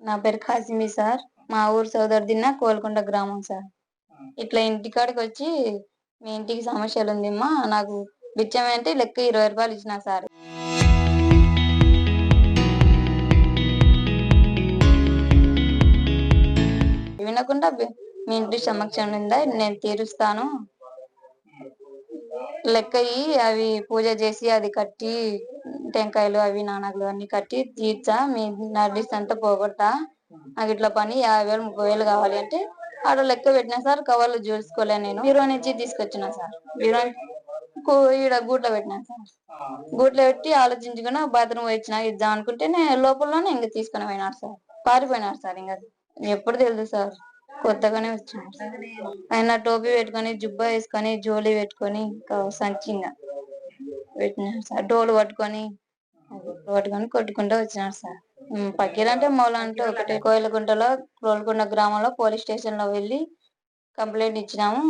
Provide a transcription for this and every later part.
నా పేరు కాసిమి సార్. మా ఊరు సోదరదిన్న కోలుకొండ గ్రామం సార్. ఇట్లా ఇంటికాడికొచ్చి మీ ఇంటికి సమస్యలుందిమ్మా, నాకు బిచ్చం అంటే లెక్క 20 రూపాయలు ఇచ్చినా సార్. వినకుండా మీ ఇంటి సమక్షం ఉందా, నేను తీరుస్తాను, లెక్కయి అవి పూజ చేసి అది కట్టి టెంకాయలు అవి నానకులు అన్ని కట్టి తీర్చా, మీ నడిస్ అంతా పోగొట్టా, నాకు ఇట్లా పని 50,000 30,000 కావాలి అంటే ఆడ లెక్క పెట్టినా సార్. కవర్లు చూసుకోలే, నేను బీరో నుంచి తీసుకొచ్చిన సార్. బీరో ఈడ గూట్లో పెట్టినా సార్. గూట్లో పెట్టి ఆలోచించుకున్నా బాత్రూమ్ వచ్చినా ఇద్దాం అనుకుంటేనే లోపలనే ఇంక తీసుకుని పోయినాడు సార్. పారిపోయినాడు సార్. ఇంకా ఎప్పుడు తెలుసు సార్, కొత్తగానే వచ్చినాడు. ఆయన టోపీ పెట్టుకొని జుబ్బా వేసుకొని జోలి పెట్టుకొని సంచి ఇంకా పెట్టినాడు సార్. డోలు పట్టుకొని కొట్టుకుంటూ వచ్చినాడు సార్. పకీర్ మూల అంటే ఒకటే. కోయిలకుంట గ్రామంలో పోలీస్ స్టేషన్ లో వెళ్ళి కంప్లైంట్ ఇచ్చినాము.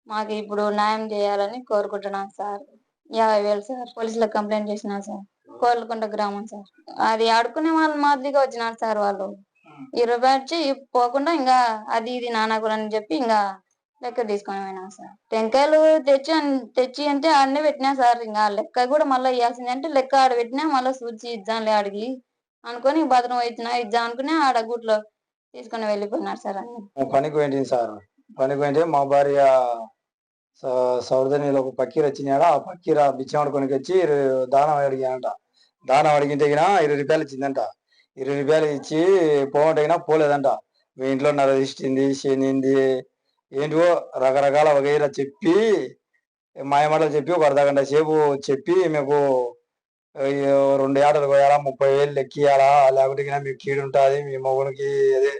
మాకు ఇప్పుడు న్యాయం చేయాలని కోరుకుంటున్నాం సార్. 50,000 సార్. పోలీసులకు కంప్లైంట్ చేసినా సార్. కోయిలకుంట గ్రామం సార్. అది ఆడుకునే వాళ్ళ మాదిరిగా వచ్చినారు సార్. వాళ్ళు 20 రూపాయలు పోకుండా ఇంకా అది ఇది నానాకులు అని చెప్పి ఇంకా లెక్క తీసుకొని పోయినా సార్. టెంకాయలు తెచ్చి అంటే ఆడనే పెట్టినా సార్. ఇంకా లెక్క కూడా మళ్ళీ ఇవ్వాల్సింది అంటే లెక్క ఆడ పెట్టినా మళ్ళీ చూచి ఇద్దాంలే అడిగి అనుకొని బాత్రూమ్ వచ్చినా ఇద్దాం అనుకుని ఆడ గుట్లో తీసుకుని వెళ్ళిపోయినారు సార్. పనికి పోయింది సార్. పనికి పోయింటే మా భార్య సౌదరిలో ఒక పక్కీర్ వచ్చినాడ. ఆ పక్కీర బిచ్చం కొనికి వచ్చి దానం అడిగానంట. దానం అడిగితే 20 రూపాయలు ఇచ్చిందంట. 20 రూపాయలు ఇచ్చి పోమంటగినా పోలేదంట. మీ ఇంట్లో నరదిష్టింది, శనింది, ఏంటివో రకరకాల వగైరా చెప్పి మాయమాటలు చెప్పి ఒక అర్ధగంట సేపు చెప్పి మీకు 2 ఏటలు పోయాలా, 30,000 లెక్కియాలా, లేకపోతే మీకు కీడు ఉంటుంది, మీ మొగునికి అదే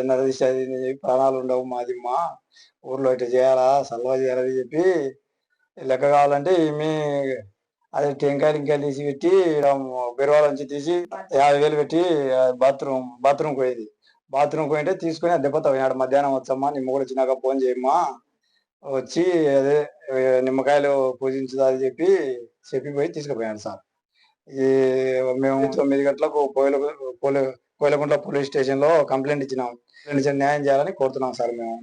నరదిష్టి ప్రాణాలు ఉండవు, మాది మా ఊర్లో ఇట్లా చేయాలా, సల్వా చేయాలని చెప్పి లెక్క కావాలంటే మీ అది టెంకాయలు తీసి పెట్టి బెరవాల నుంచి తీసి 50,000 పెట్టి బాత్రూమ్ పోయేది. బాత్రూమ్ పోయింటే తీసుకుని దెబ్బతో పోయినాడు. మధ్యాహ్నం వచ్చమ్మా, నిమ్మ కూడా వచ్చినాక ఫోన్ చేయమ్మా, వచ్చి అదే నిమ్మకాయలు పూజించుదా అని చెప్పిపోయి తీసుకుపోయాడు సార్. ఈ మేము 9 గంటలకు కోయిలకుంట పోలీస్ స్టేషన్ లో కంప్లైంట్ ఇచ్చినాం. న్యాయం చేయాలని కోరుతున్నాం సార్ మేము.